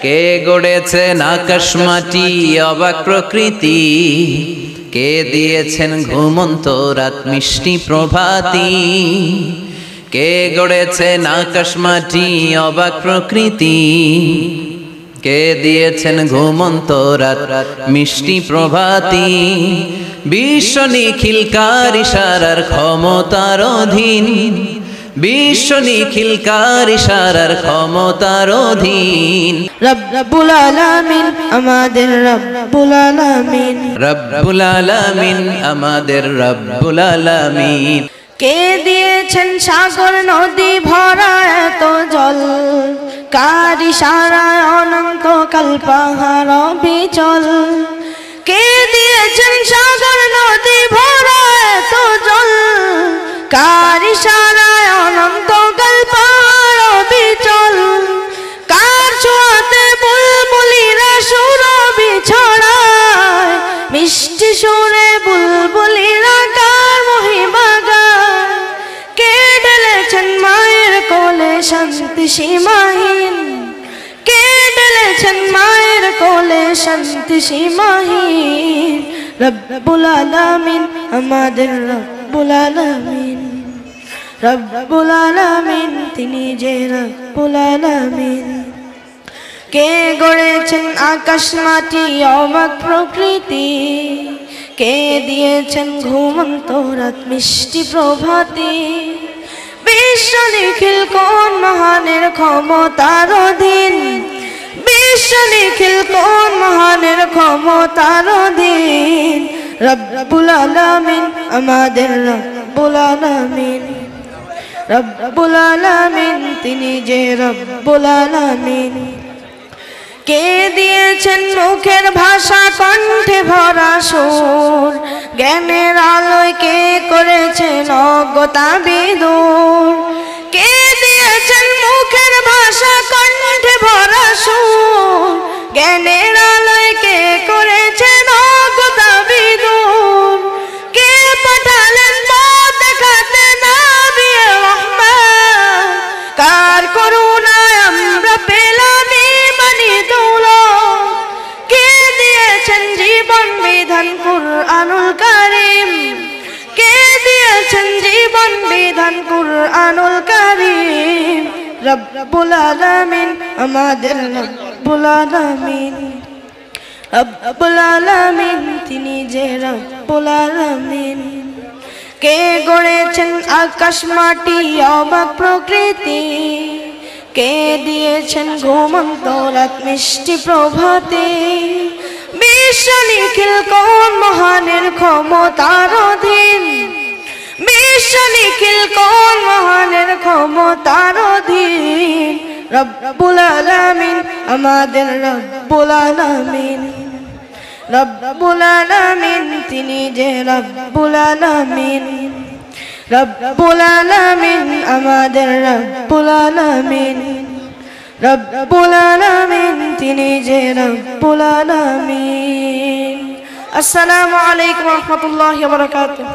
কে গড়েছেন আকাশ মাটি অবাক প্রকৃতি, কে দিয়েছেন ঘুমন্ত রাত মিষ্টি প্রভাতী। কে গড়েছেন আকাশ মাটি অবাক প্রকৃতি, কে দিয়েছেন ঘুমন্ত রাত মিষ্টি প্রভাতী। বিশ্ব নিখিলকার ইশারার ক্ষমতার অধীন, বিশ্ব নিখিলকার ইশারার ক্ষমতার অধীন। রব্বুল আলামিন আমাদের রব্বুল আলামিন, রব্বুল আলামিন আমাদের রব্বুল আলামিন। কে দিয়েছেন সাগর নদী ভরা এত জল, কার ইশারায় অনন্তকাল পাহাড় অবিচল। কে দিয়েছেন সাগর নদী ভরা এত জল, কার ইশারায় অনন্তকাল পাহাড় অবিচল। কার ছোঁয়াতে বুলবুলিরা সুরভি ছড়ায়, মিষ্টি সুরে বুলবুলিরা কার মহিমা গায়। কে ঢেলেছেন মায়ের কোলে শান্তি সীমাহীন, কে ঢেলেছেন মায়ের কোলে শান্তি সীমাহীন। রব্বুল আলামিন আমাদের রব্বুল আলামিন, রব্বুল আলামিন তিনি যে রব্বুল আলামিন। কে গড়েছেন আকাশ মাটি অবাক প্রকৃতি, কে দিয়েছেন ঘুমন্ত রাত মিষ্টি প্রভাতী। বিশ্ব নিখিল কোন মহানের ক্ষমতার অধীন, বিশ্ব নিখিল কোন মহানের ক্ষমতার অধীন। রব্বুল আলামিন আমাদের রব্বুল আলামিন, রব্বুল আলামিন তিনি যে রব্বুল আলামিন। কে দিয়েছেন মুখের ভাষা কণ্ঠে ভরা সুর, জ্ঞানের আলোয় কে করেছেন অজ্ঞতা বিদূর। কে দিয়েছেন মুখের ভাষা কণ্ঠে ভরা সুর, জ্ঞানের আলোয় কে করেছেন অজ্ঞতা বিদূর। কে পাঠালেন পথ দেখাতে নবী রহমান, কার করুণায় আমরা পেলাম ইমানি দৌলত। কে দিয়েছেন জীবন বিধান কুরআনুল কারীম, কে দিয়েছেন জীবন বিধান কুরআনুল কারীম। রব্বুল আলামিন আমাদের রব্বুল আলামিন, রব্বুল আলামিন তিনি যে রব্বুল আলামিন। কে গড়েছেন আকাশ মাটি অবাক প্রকৃতি, কে দিয়েছেন ঘুমন্ত রাত মিষ্টি প্রভাতী। বিশ্ব নিখিল কোন মহানের ক্ষমতার অধীন, বিশ্ব নিখিল কোন মহানের ক্ষমতার অধীন। রব্বুল আলামিন আমাদের রব্বুল আলামিন, রব্বুল আলামিন তিনি যে রব্বুল আলামিন। রব্বুল আলামিন আমাদের রব্বুল আলামিন, রব্বুল আলামিন তিনি যে রব্বুল আলামিন। আসসালামু আলাইকুম ওয়া রাহমাতুল্লাহি ওয়া বারাকাতুহু।